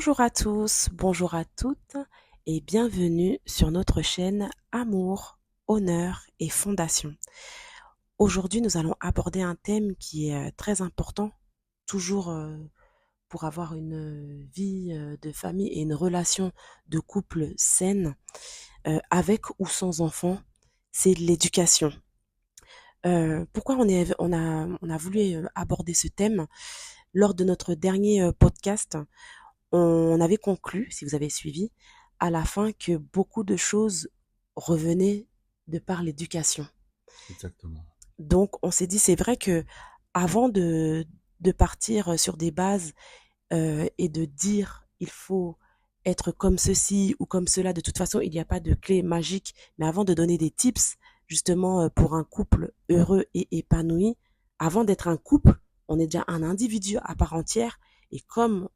Bonjour à tous, bonjour à toutes et bienvenue sur notre chaîne Amour, Honneur et Fondation. Aujourd'hui, nous allons aborder un thème qui est très important, toujours pour avoir une vie de famille et une relation de couple saine, avec ou sans enfants, c'est l'éducation. Pourquoi on a voulu aborder ce thème? Lors de notre dernier podcast, on avait conclu, si vous avez suivi, à la fin que beaucoup de choses revenaient de par l'éducation. Exactement. Donc, on s'est dit, c'est vrai que avant de partir sur des bases et de dire, il faut être comme ceci ou comme cela, de toute façon, il n'y a pas de clé magique, mais avant de donner des tips, justement, pour un couple heureux et épanoui, avant d'être un couple, on est déjà un individu à part entière, et comme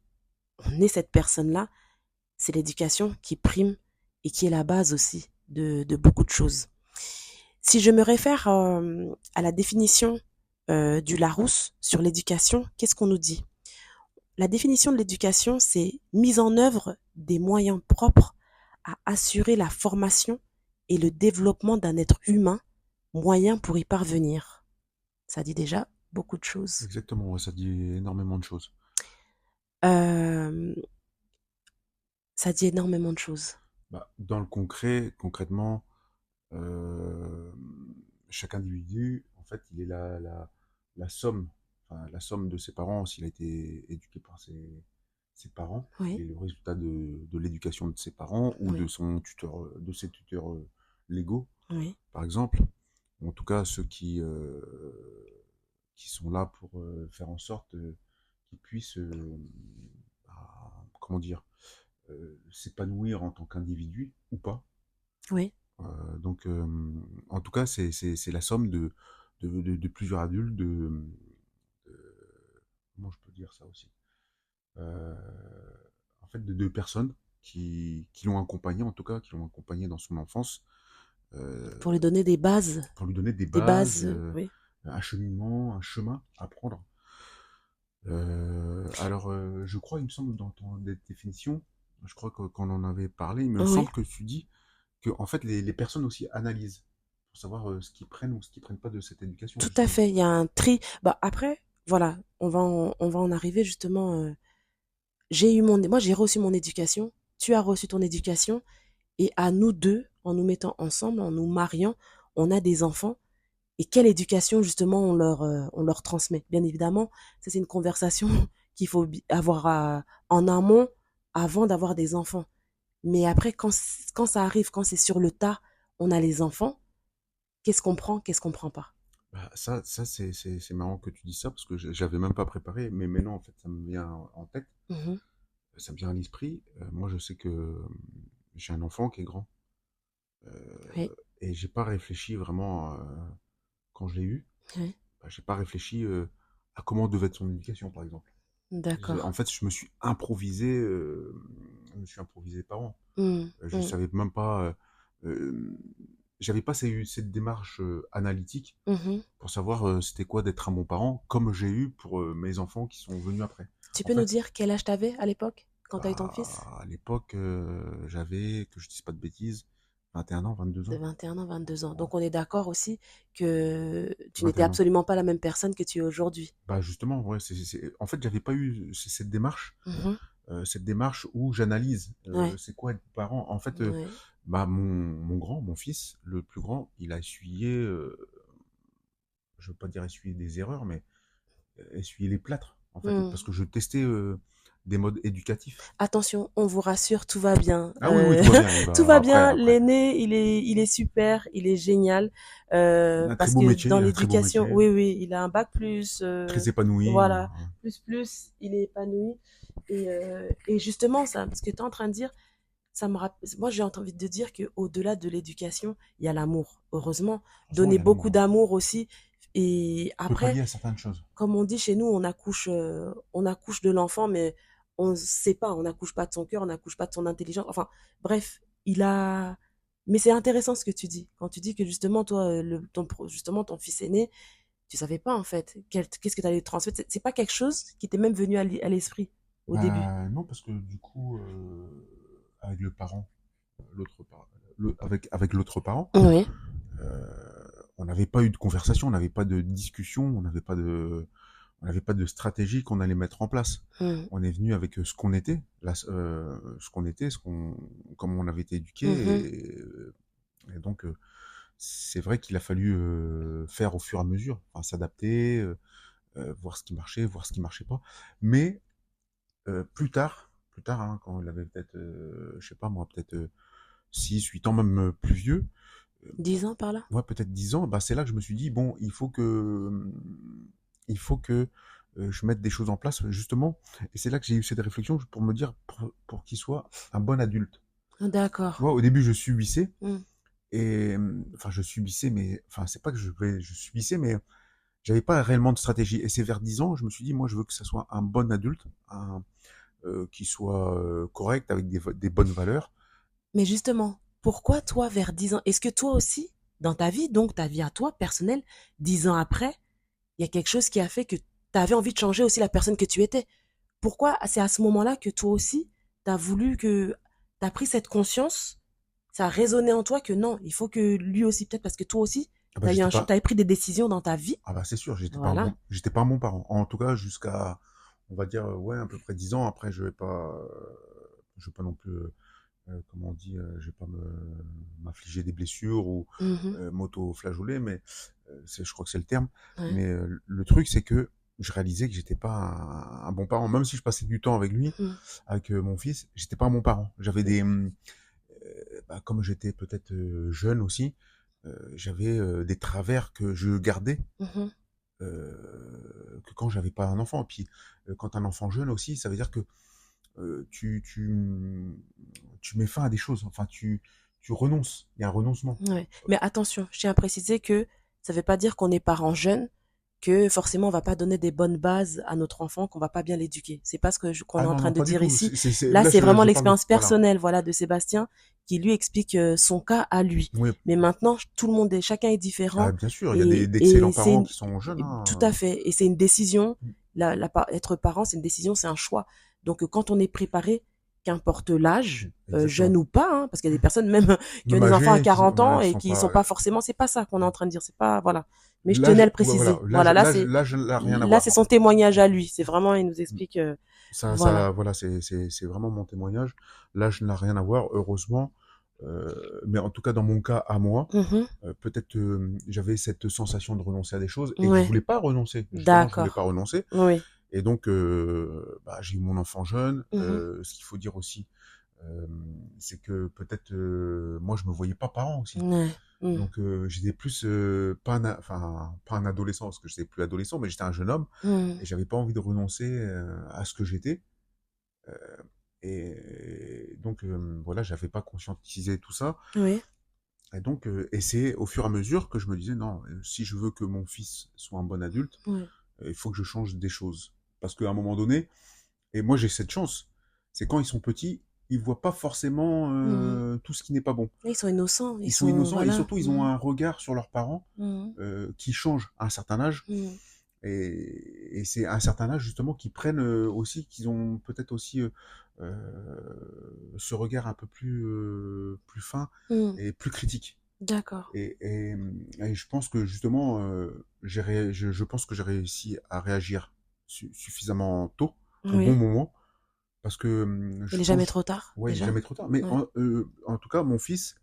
on est cette personne-là, c'est l'éducation qui prime et qui est la base aussi de beaucoup de choses. Si je me réfère à la définition du Larousse sur l'éducation, qu'est-ce qu'on nous dit? La définition de l'éducation, c'est mise en œuvre des moyens propres à assurer la formation et le développement d'un être humain, moyen pour y parvenir. Ça dit déjà beaucoup de choses. Exactement, ouais, ça dit énormément de choses. Euh, Ça dit énormément de choses. Dans le concret, concrètement, euh, chaque individu, en fait, il est la somme, enfin, la somme de ses parents, s'il a été éduqué par ses parents, il Oui, est le résultat de l'éducation de ses parents ou oui, de ses tuteurs légaux, oui, par exemple. En tout cas, ceux qui sont là pour faire en sorte qu'ils puissent, comment dire, s'épanouir en tant qu'individu ou pas. oui. Donc, en tout cas, c'est la somme de plusieurs adultes, comment je peux dire ça aussi, Euh, en fait, de deux personnes qui l'ont accompagné, en tout cas, qui l'ont accompagné dans son enfance, euh, Pour lui donner pour lui donner des bases, oui. un cheminement, un chemin à prendre. Je crois, il me semble, dans ton définition, je crois qu'on en avait parlé, il me Oui, semble que tu dis que en fait les personnes aussi analysent pour savoir ce qu'ils prennent ou ce qu'ils prennent pas de cette éducation tout à justement. fait. Il y a un tri. Bah après, voilà, on va en arriver justement. Moi, j'ai reçu mon éducation. Tu as reçu ton éducation, et à nous deux, en nous mettant ensemble, en nous mariant, on a des enfants. Et quelle éducation justement on leur transmet. Bien évidemment, ça c'est une conversation qu'il faut avoir en amont avant d'avoir des enfants. Mais après, quand ça arrive, quand c'est sur le tas, on a les enfants. Qu'est-ce qu'on prend, qu'est-ce qu'on prend pas. Ça c'est marrant que tu dis ça parce que j'avais même pas préparé, mais maintenant en fait ça me vient en tête, Mhm. ça me vient à l'esprit. Moi je sais que j'ai un enfant qui est grand Oui, et j'ai pas réfléchi vraiment quand je l'ai eu. oui, J'ai pas réfléchi à comment devait être son éducation par exemple. En d'accord. fait, je me suis improvisé parent. Mm, Je mm, savais même pas, j'avais pas cette démarche analytique mhm. pour savoir c'était quoi d'être un bon parent, comme j'ai eu pour mes enfants qui sont venus après. Tu En peux nous fait, dire quel âge t'avais à l'époque, quand t'as eu ton fils? à l'époque, j'avais, que je dise pas de bêtises, 21 ans, 22 De ans. 21 ans, 22 ans. Voilà. Donc on est d'accord aussi que tu n'étais 21 ans. absolument pas la même personne que tu es aujourd'hui. Bah justement, ouais, en fait, j'avais pas eu Mhm. cette démarche où j'analyse Ouais, c'est quoi être parent. En fait, ouais. mon fils, le plus grand, il a essuyé, je veux pas dire essuyer des erreurs, mais essuyer les plâtres, en fait, parce Mm. que je testais des modes éducatifs. Attention, on vous rassure, tout va bien. Ah oui, oui, tout va bien. Il Tout va va après, bien. après. L'aîné, il est super, il est génial. Un très Parce beau que métier, dans un très beau l'éducation, métier, oui, oui, il a un bac plus, très épanoui. voilà, plus, il est épanoui. Et justement, ça, ce que tu es en train de dire, moi, j'ai envie de dire que au-delà de l'éducation, il y a l'amour. Heureusement, Heureusement, il donner y a l'amour, beaucoup hein. d'amour aussi. Et On peut après, pallier à certaines choses. comme on dit chez nous, on accouche de l'enfant, mais on ne sait pas, on n'accouche pas de son cœur, on n'accouche pas de son intelligence. Enfin, bref, il a. Mais c'est intéressant ce que tu dis. Quand tu dis que justement, toi, justement, ton fils aîné, tu savais pas en fait qu'est-ce que tu allais lui transmettre. C'est pas quelque chose qui t'est même venu à l'esprit. au début? Bah, non, parce que du coup, avec le parent, l'autre parent, avec l'autre parent, Oui. euh, on n'avait pas eu de conversation, on n'avait pas de discussion, on n'avait pas de stratégie qu'on allait mettre en place. Mmh. On est venu avec ce qu'on était, ce qu'on était, comment on avait été Mmh. éduqué, et donc c'est vrai qu'il a fallu faire au fur et à mesure, enfin, s'adapter, voir ce qui marchait, voir ce qui marchait pas. Mais plus tard, hein, quand il avait peut-être, je sais pas moi, peut-être 6, 8 ans, même plus vieux, 10 ans par là? ouais, peut-être 10 ans, bah, c'est là que je me suis dit, bon, il faut que je mette des choses en place, justement. Et c'est là que j'ai eu cette réflexion pour me dire, pour qu'il soit un bon adulte. Tu D'accord. vois, au début, je subissais, Mmh. et enfin, je subissais, mais enfin, c'est pas que je subissais, mais j'avais pas réellement de stratégie. Et c'est vers 10 ans, je me suis dit, moi, je veux que ça soit un bon adulte, qui soit correct, avec des bonnes valeurs. Mais justement, pourquoi toi, vers 10 ans, est-ce que toi aussi, dans ta vie, donc ta vie à toi, personnelle, 10 ans après, il y a quelque chose qui a fait que tu avais envie de changer aussi la personne que tu étais? Pourquoi c'est à ce moment-là que toi aussi, tu as voulu que, tu as pris cette conscience, ça a résonné en toi que non, il faut que lui aussi, peut-être parce que toi aussi, Ah bah, tu as eu j'étais un, pas, t'avais pris des décisions dans ta vie. ah bah, c'est sûr, Voilà. j'étais pas un bon parent. En tout cas, jusqu'à, on va dire, ouais, à peu près 10 ans. Après, je vais pas non plus, comment on dit, je vais pas m'affliger des blessures ou Mhm. m'auto-flageoler, mais je crois que c'est le terme. Ouais. Mais le truc, c'est que je réalisais que j'étais pas un bon parent. Même si je passais du temps avec lui, Mhm. avec mon fils, j'étais pas un bon parent. J'avais bah, comme j'étais peut-être jeune aussi, j'avais des travers que je gardais, Mhm. que quand j'avais pas un enfant. Et puis, quand un enfant jeune aussi, ça veut dire que tu mets fin à des choses. Enfin, tu renonces. Il y a un renoncement. Ouais. Mais attention, je tiens à préciser que ça ne veut pas dire qu'on est parent jeune, que forcément on va pas donner des bonnes bases à notre enfant, qu'on va pas bien l'éduquer. C'est pas ce que qu'on Ah est en non, train non, de pas du dire tout. ici. Là, Là, c'est vraiment je parle de, l'expérience voilà. personnelle, voilà, de Sébastien, qui lui explique son cas à lui. Oui, Mais maintenant, tout le monde est, chacun est ah, différent bien sûr, il y a et d'excellents parents qui sont jeunes, tout à hein. fait. Et c'est une décision. Être parent, c'est une décision, c'est un choix. Donc, quand on est préparé, qu'importe l'âge, jeune Exactement. ou pas, hein, parce qu'il y a des personnes même qui ont Même des enfants à âgés, 40 ans voilà, qui et sont qui sont pas. pas forcément, c'est pas ça qu'on est en train de dire, c'est pas, voilà. Mais je tenais à L'âge, le ouais, voilà, préciser. Voilà, l'âge n'a rien à là, c'est voir. son témoignage à lui. C'est vraiment, il nous explique, voilà. Voilà, c'est vraiment mon témoignage. L'âge n'a rien à voir, heureusement. Mais en tout cas, dans mon cas, à moi, Mhm. peut-être j'avais cette sensation de renoncer à des choses et que je Ouais, voulais pas renoncer. Justement, je voulais pas d'accord. renoncer. Oui. Et donc, bah, j'ai eu mon enfant jeune. Mhm. Ce qu'il faut dire aussi, euh, c'est que peut-être moi, je me voyais pas parent aussi. Ouais. Mhm. Donc, j'étais plus pas enfin, pas un adolescent parce que j'étais plus adolescent, mais j'étais un jeune homme Mhm. et j'avais pas envie de renoncer à ce que j'étais. Euh, et donc, voilà, j'avais pas conscientisé tout ça. Oui. Et donc, et c'est au fur et à mesure que je me disais, non, si je veux que mon fils soit un bon adulte, Ouais. il faut que je change des choses. Parce qu'à un moment donné, et moi j'ai cette chance, c'est quand ils sont petits, ils voient pas forcément Mhm. tout ce qui n'est pas bon. Ils sont innocents. Ils Ils sont sont, innocents et voilà. surtout ils ont Mhm. un regard sur leurs parents Mhm. qui change à un certain âge. Mhm. Et c'est à un certain âge justement qu'ils prennent aussi, qu'ils ont peut-être aussi ce regard un peu plus fin Mhm. et plus critique. D'accord. Et je pense que justement, je pense que j'ai réussi à réagir suffisamment tôt, au bon Oui. moment, parce que Il je est trouve, jamais trop tard, ouais, il est déjà. jamais trop tard. Mais Ouais. en tout cas, mon fils,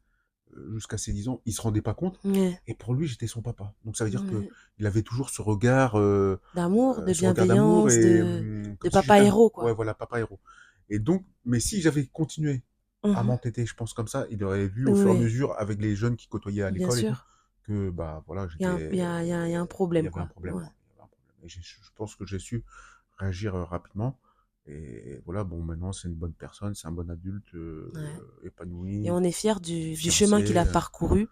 jusqu'à ses 10 ans, il se rendait pas compte. Ouais. Et pour lui, j'étais son papa. Donc ça veut dire que Ouais. il avait toujours D'amour, de ce regard d'amour bienveillance, et de comme si papa j'étais héros, ouais, quoi. voilà, papa héros. Et donc, mais si j'avais continué à Mhm. m'entêter, je pense comme ça, il aurait vu au fur et à Oui, mesure avec les jeunes qui côtoyaient à bien l'école et tout, sûr. que bah voilà, Il y a un il y problème, avait un quoi. problème, Ouais. quoi. Il y avait un problème. Et je pense que j'ai su réagir rapidement. Et voilà, bon, maintenant c'est une bonne personne, c'est un bon adulte Ouais. Et épanoui, on est fier du chemin qu'il fiancé. a parcouru,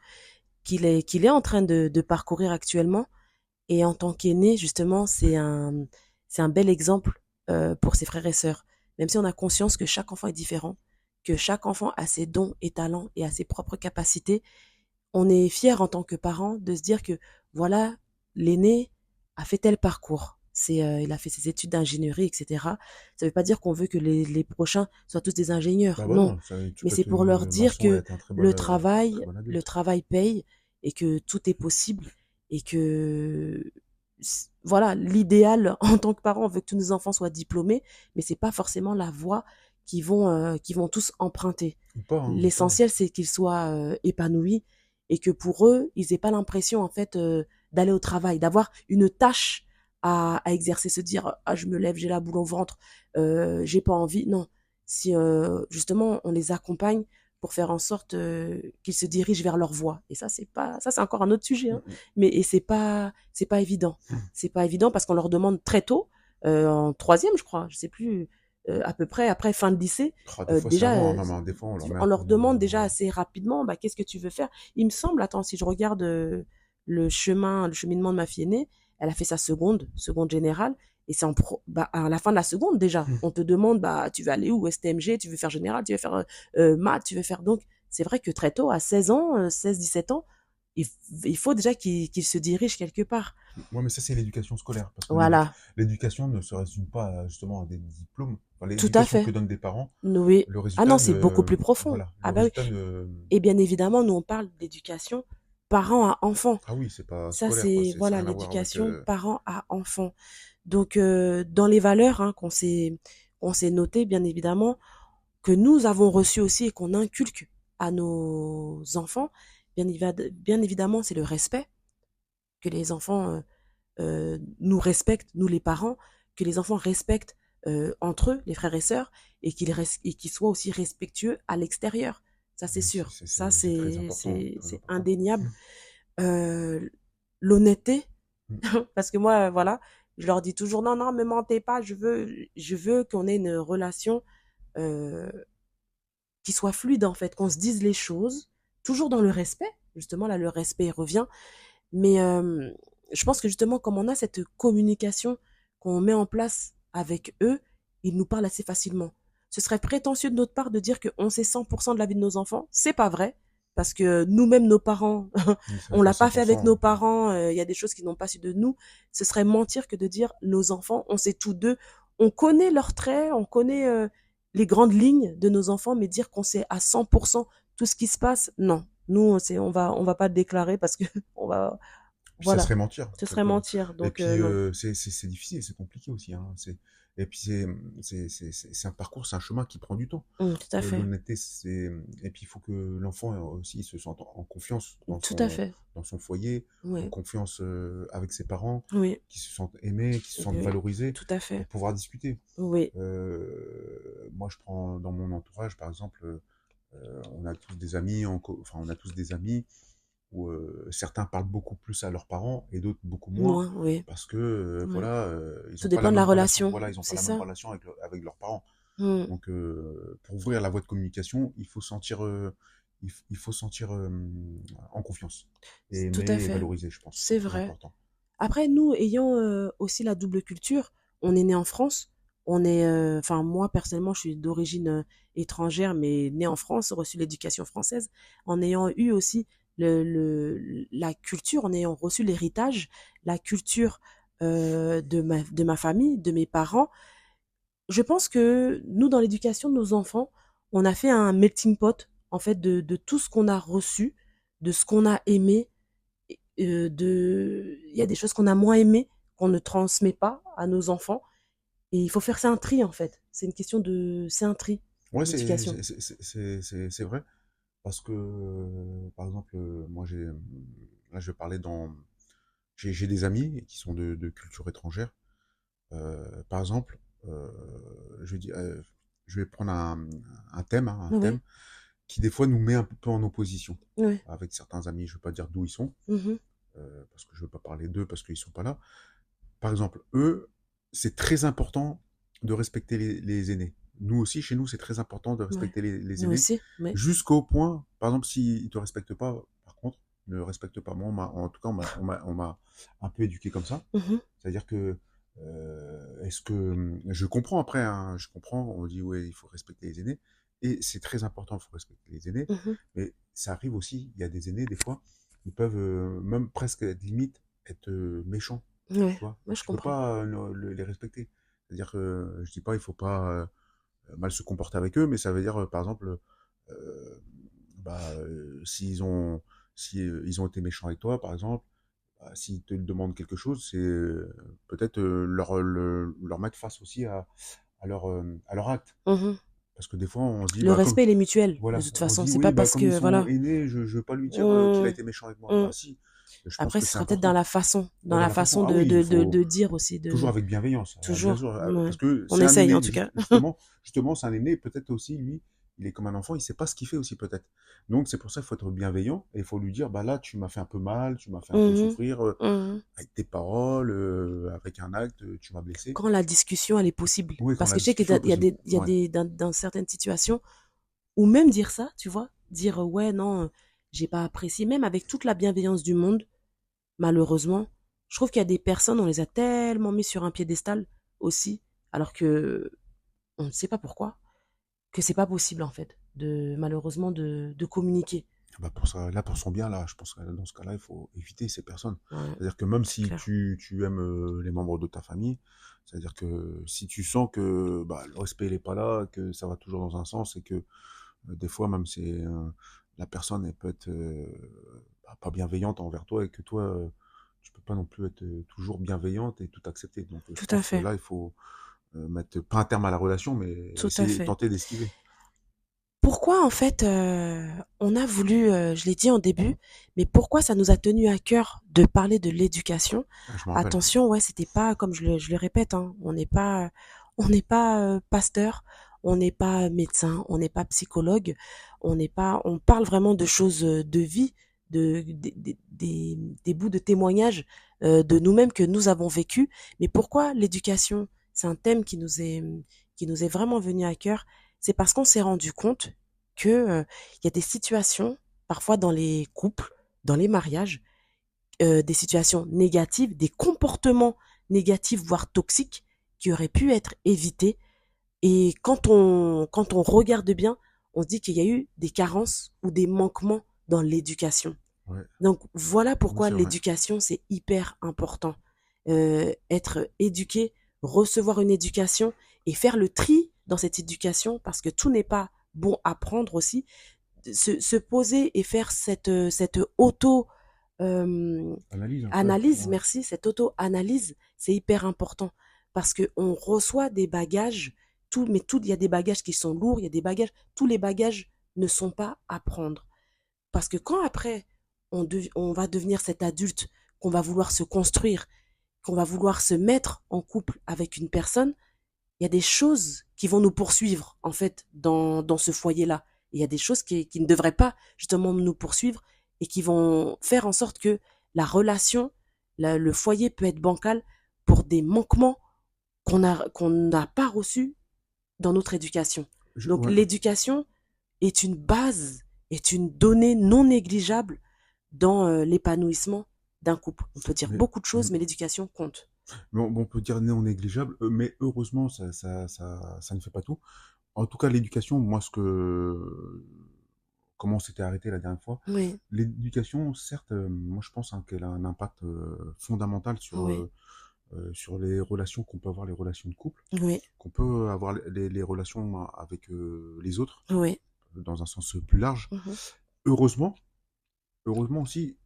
qu'il est en train de parcourir actuellement. Et en tant qu'aîné, justement, c'est un bel exemple pour ses frères et sœurs. Même si on a conscience que chaque enfant est différent, que chaque enfant a ses dons et talents et a ses propres capacités, on est fier en tant que parent de se dire que voilà, l'aîné a fait tel parcours. Il a fait ses études d'ingénierie, etc. Ça veut pas dire qu'on veut que les prochains soient tous des ingénieurs, Bah non. non, tu Mais peux c'est être pour leur dire maçon et que être un très le bon le adulte. travail paye et que tout est possible et que voilà, l'idéal en tant que parent, on veut que tous nos enfants soient diplômés, mais c'est pas forcément la voie qui vont tous emprunter. Ou pas, hein. L'essentiel, c'est qu'ils soient épanouis et que pour eux, ils aient pas l'impression en fait d'aller au travail, d'avoir une tâche à exercer, se dire ah je me lève, j'ai la boule au ventre, j'ai pas envie. Non, si justement on les accompagne pour faire en sorte qu'ils se dirigent vers leur voie. Et ça c'est encore un autre sujet, Mm, hein. mm. Mais et c'est pas évident. C'est pas évident parce qu'on leur demande très tôt, en troisième je crois, je sais plus, à peu près après fin de lycée, Ah, des fois, c'est déjà avant, hein, même, des fois, on leur met on un leur peu. demande déjà Ouais. assez rapidement, bah, qu'est-ce que tu veux faire? Il me semble, attends, si je regarde le cheminement de ma fille aînée, elle a fait sa seconde générale, et c'est bah, à la fin de la seconde déjà. On te demande, bah, tu veux aller où? STMG, tu veux faire général, tu veux faire maths, tu veux faire. Donc, c'est vrai que très tôt, à 16 ans, 17 ans, il, il faut déjà qu'il se dirige quelque part. Ouais, mais ça, c'est l'éducation scolaire. Parce que Voilà, l'éducation ne se résume pas justement à des diplômes. Enfin, tout à l'éducation que fait. donnent des parents, Oui. le Ah non, résultat c'est beaucoup ne. plus profond. Voilà, Ah le bah oui. résultat ne. Et bien évidemment, nous, on parle d'éducation parent à enfant. Ah oui, c'est pas Ça, scolaire, quoi. c'est C'est voilà rien à voir avec. l'éducation parent à enfant. Donc, dans les valeurs hein, qu'on s'est notées, bien évidemment, que nous avons reçues aussi et qu'on inculque à nos enfants, bien évidemment, c'est le respect, que les enfants nous respectent, nous les parents, que les enfants respectent entre eux, les frères et sœurs, et qu'ils soient aussi respectueux à l'extérieur. Ça, c'est sûr. Ça, C'est très important, hein, très c'est important. indéniable. Euh, L'honnêteté, Mm. parce que moi, voilà, je leur dis toujours, non, non, me mentez pas, je veux qu'on ait une relation euh, qui soit fluide, en fait, qu'on se dise les choses, toujours dans le respect. Justement, là, le respect revient. Mais je pense que justement, comme on a cette communication qu'on met en place avec eux, ils nous parlent assez facilement. Ce serait prétentieux de notre part de dire qu'on sait 100% de la vie de nos enfants. C'est pas vrai. Parce que nous-mêmes, nos parents, Oui, ça on n'est pas l'a pas fait avec nos 100%. parents. Il y a des choses qu'ils n'ont pas su de nous. Ce serait mentir que de dire nos enfants, on sait tout d'eux. On connaît leurs traits, on connaît les grandes lignes de nos enfants, mais dire qu'on sait à 100% tout ce qui se passe, non. Nous, on va pas le déclarer parce que on va, Puis ça voilà, serait mentir. ce serait mentir, Et donc puis non. c'est difficile, c'est compliqué aussi, hein. Et puis c'est un parcours, c'est un chemin qui prend du temps. Tout à fait, L'honnêteté, et puis il faut que l'enfant aussi se sente en confiance tout à fait, dans son foyer, en oui, confiance avec ses parents, oui, qui se sentent aimés, qui se sentent oui, valorisés tout à pour fait, pouvoir discuter. oui, Moi, je prends dans mon entourage, par exemple, on a tous des amis, enfin, on a tous des amis où certains parlent beaucoup plus à leurs parents et d'autres beaucoup moins moi, oui, parce que oui. voilà, ils Tout ont pas la dépend de la même relation. relation, Voilà, ils ont pas c'est la même ça. relation avec leurs parents. Mm, Donc, pour ouvrir la voie de communication, il faut sentir en confiance et tout à aimer et fait, valoriser, je pense. C'est c'est très vrai. important. Après, nous, ayant aussi la double culture, on est né en France. On est, enfin, moi, personnellement, je suis d'origine étrangère, mais né en France, reçu l'éducation française, en ayant eu aussi la culture, en ayant reçu l'héritage, la culture de ma famille, de mes parents. Je pense que nous, dans l'éducation de nos enfants, on a fait un melting pot, en fait, de tout ce qu'on a reçu, de ce qu'on a aimé, il y a des choses qu'on a moins aimées, qu'on ne transmet pas à nos enfants. Et il faut faire ça un tri, en fait. C'est un tri, Ouais, l'éducation. c'est vrai parce que, par exemple, moi, là, je vais parler j'ai des amis qui sont de culture étrangère. Par exemple, je vais prendre un thème, hein, un Oui, thème qui des fois nous met un peu en opposition oui. avec certains amis. Je ne veux pas dire d'où ils sont, Mhm. parce que je ne veux pas parler d'eux parce qu'ils ne sont pas là. Par exemple, eux, c'est très important de respecter les aînés. Nous aussi, chez nous, c'est très important de Ouais. respecter les Nous aînés, aussi, oui. jusqu'au point, par exemple, s'ils ne te respectent pas, par contre, ne respectent pas. Moi, en tout cas, on m'a un peu éduqué comme ça. Mhm. C'est-à-dire que, est-ce que, je comprends après, hein, je comprends, on dit, ouais, il faut respecter les aînés, et c'est très important, il faut respecter les aînés, Mhm. mais ça arrive aussi, il y a des aînés, des fois, ils peuvent même presque, limite, être méchants Ouais, tu vois? ouais, Donc je tu peux comprends. pas les respecter. C'est-à-dire que je dis pas il faut pas mal se comporter avec eux, mais ça veut dire par exemple, euh, s'ils ont si ils ont été méchants avec toi, par exemple, bah, s'ils te demandent quelque chose, c'est peut-être leur mettre face aussi à leur acte. Mhm. Parce que des fois, on se dit, Le bah, comme, respect, il est mutuel, de voilà, toute on se façon. dit, C'est oui, pas bah, parce comme ils que, sont voilà. aînés, je veux pas lui dire qu'il a Hum, été méchant avec moi. Bah, hum. si, je pense Après, que ce c'est sera peut-être important. dans Ouais, dans la la façon, façon ah oui, il faut de dire aussi, toujours avec bienveillance, bien toujours. sûr, Ouais. parce que On c'est un essaye, en aîné, tout cas. justement, c'est un aîné, peut-être aussi, lui, il est comme un enfant, il sait pas ce qu'il fait aussi, peut-être. Donc, c'est pour ça qu'il faut être bienveillant et il faut lui dire, bah là, tu m'as fait un peu mal, tu m'as fait un peu Mhm, souffrir, mhm. avec tes paroles, avec un acte, tu m'as blessé. Quand la discussion, elle est possible. Oui, quand Parce la que je sais qu'il discussion est possible. y a Ouais. dans certaines situations, ou même dire ça, tu vois, dire ouais, non, j'ai pas apprécié, même avec toute la bienveillance du monde, malheureusement, je trouve qu'il y a des personnes, on les a tellement mis sur un piédestal aussi, alors que on ne sait pas pourquoi, que c'est pas possible en fait, malheureusement, de communiquer. Bah pour ça, là, pour son bien, là, je pense que dans ce cas-là, il faut éviter ces personnes. Ouais, C'est-à-dire que même c'est si clair. tu aimes les membres de ta famille, c'est-à-dire que si tu sens que bah, le respect n'est pas là, que ça va toujours dans un sens et que des fois, même c'est la personne elle peut être pas bienveillante envers toi et que toi, tu peux pas non plus être toujours bienveillante et tout accepter. Donc je Tout à pense que fait. là, il faut mettre pas un terme à la relation, mais Tout à essayer, fait. tenter d'esquiver. Pourquoi en fait on a voulu, je l'ai dit en début, mais pourquoi ça nous a tenu à cœur de parler de l'éducation? Ah, je me rappelle. Attention, ouais, c'était pas comme je le répète, hein, on n'est pas pasteur, on n'est pas médecin, on n'est pas psychologue, on parle vraiment de choses de vie, des bouts de témoignages de nous-mêmes que nous avons vécu. Mais pourquoi l'éducation? C'est un thème qui nous est vraiment venu à cœur. C'est parce qu'on s'est rendu compte que il y a des situations, parfois dans les couples, dans les mariages, des situations négatives, des comportements négatifs, voire toxiques, qui auraient pu être évités. Et quand on regarde bien, on se dit qu'il y a eu des carences ou des manquements dans l'éducation. Ouais, Donc voilà oui, pourquoi c'est vrai. l'éducation, c'est hyper important. Être éduqué, recevoir une éducation et faire le tri dans cette éducation, parce que tout n'est pas bon à prendre aussi. Se poser et faire cette auto Analyse un peu. analyse, Ouais. merci, cette auto-analyse, c'est hyper important parce que on reçoit des bagages, il y a des bagages qui sont lourds, il y a des bagages, tous les bagages ne sont pas à prendre. Parce que quand après, on va devenir cet adulte, qu'on va vouloir se construire, qu'on va vouloir se mettre en couple avec une personne, il y a des choses qui vont nous poursuivre, en fait, dans ce foyer-là. Il y a des choses qui ne devraient pas, justement, nous poursuivre et qui vont faire en sorte que la relation, le foyer peut être bancal pour des manquements qu'on n'a pas reçus dans notre éducation. Donc, Ouais. l'éducation est une base, est une donnée non négligeable dans l'épanouissement d'un couple. On peut dire Mais, beaucoup de mm, choses, mais l'éducation compte. mais on peut dire non négligeable, mais heureusement, ça ne fait pas tout. En tout cas, l'éducation, moi, comment on s'était arrêté la dernière fois, Oui, l'éducation, certes, moi, je pense hein, qu'elle a un impact fondamental oui, sur les relations qu'on peut avoir, les relations de couple, oui, qu'on peut avoir les relations avec les autres, oui. dans un sens plus large. Mhm. Heureusement, heureusement aussi,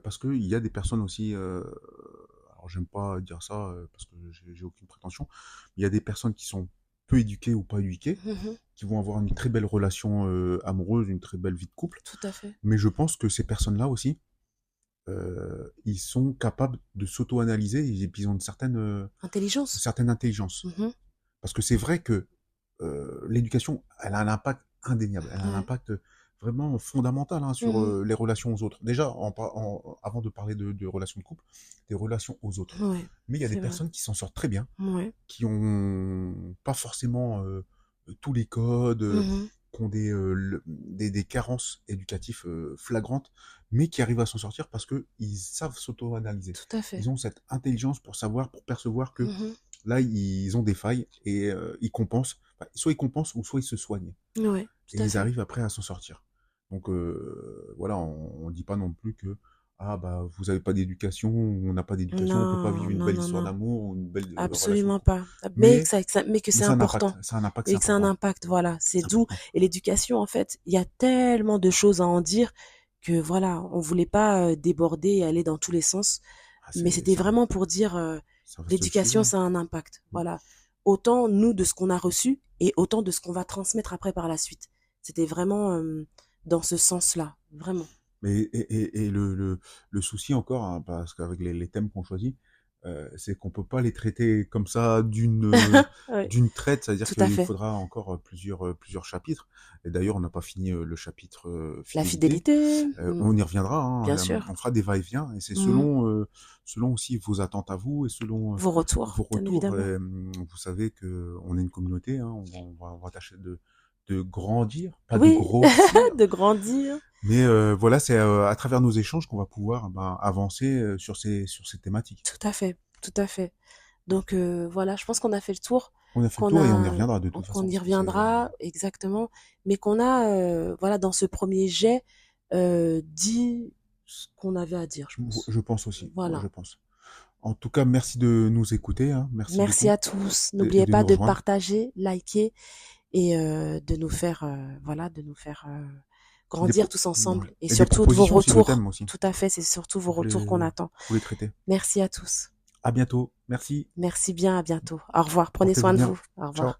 parce qu'il y a des personnes aussi, alors j'aime pas dire ça parce que j'ai aucune prétention, mais il y a des personnes qui sont peu éduquées ou pas éduquées, Mhm. qui vont avoir une très belle relation amoureuse, une très belle vie de couple, Tout à fait. mais je pense que ces personnes-là aussi, ils sont capables de s'auto-analyser et puis ils ont une Intelligence. certaine intelligence. Mhm. Parce que c'est vrai que l'éducation, elle a un impact indéniable, elle a un Ouais. impact vraiment fondamental hein, sur Mhm. les relations aux autres. Déjà, avant de parler de relations de couple, des relations aux autres. Ouais. Mais il y a des C'est vrai. personnes qui s'en sortent très bien, Ouais. qui ont pas forcément tous les codes, Mhm. qui ont des carences éducatives flagrantes, mais qui arrivent à s'en sortir parce qu'ils savent s'auto-analyser. Tout à fait. Ils ont cette intelligence pour savoir, pour percevoir que Mhm. là, ils ont des failles et ils compensent. Enfin, soit ils compensent ou soit ils se soignent. Ouais. Et Tout à ils fait. arrivent après à s'en sortir. Donc voilà, on ne dit pas non plus que ah bah vous avez pas d'éducation, on n'a pas d'éducation, on peut pas vivre Non, une non, belle non, histoire non. d'amour ou une belle relation de Absolument couple. pas. Mais Mais, mais que mais c'est ça a un impact, important. ça a un impact, c'est Et que c'est un important, impact, voilà. C'est c'est d'où. important. Et l'éducation, en fait, il y a tellement de choses à en dire que voilà, on voulait pas déborder et aller dans tous les sens. Ah, Mais c'était vraiment pour dire, c'est un vaste sujet, l'éducation, hein. ça a un impact. Mm. Voilà. Autant nous de ce qu'on a reçu et autant de ce qu'on va transmettre après par la suite. C'était vraiment dans ce sens-là. Vraiment. Mais et le souci encore, hein, parce qu'avec les thèmes qu'on choisit, c'est qu'on peut pas les traiter comme ça Oui, d'une traite. C'est-à-dire tout à qu'il fait. faudra encore plusieurs chapitres. Et d'ailleurs, on n'a pas fini le chapitre La fidélité. fidélité, On y reviendra, bien hein, sûr. on fera des va-et-vient. Et c'est Mhm. selon aussi vos attentes à vous et selon Vos retours, vos bien retours. évidemment. Vous savez que on est une communauté, hein, on va tâcher de grandir, pas de Oui, grossir. de grandir. Mais voilà, c'est à travers nos échanges qu'on va pouvoir ben, avancer sur ces thématiques. Tout à fait, tout à fait. Donc voilà, je pense qu'on a fait le tour, On a fait le qu'on tour et on y a, reviendra de toute qu'on façon y parce que c'est. reviendra exactement, mais qu'on a, voilà, dans ce premier jet, dit ce qu'on avait à dire, je pense. Je pense aussi, je Voilà. pense. En tout cas, merci de nous écouter, hein, merci Merci beaucoup à tous. et N'oubliez de pas nous de rejoindre. partager, liker et de nous faire, voilà, de nous faire Des grandir pro- tous ouais. ensemble. Et Et des surtout de vos propositions aussi de retours. thèmes aussi Tout à fait, c'est surtout vos pour retours qu'on attend. les traiter. Merci à tous. À bientôt, merci, Merci bien, à bientôt. Au revoir. Prenez portez-vous soin de bien, vous. Au ciao. revoir.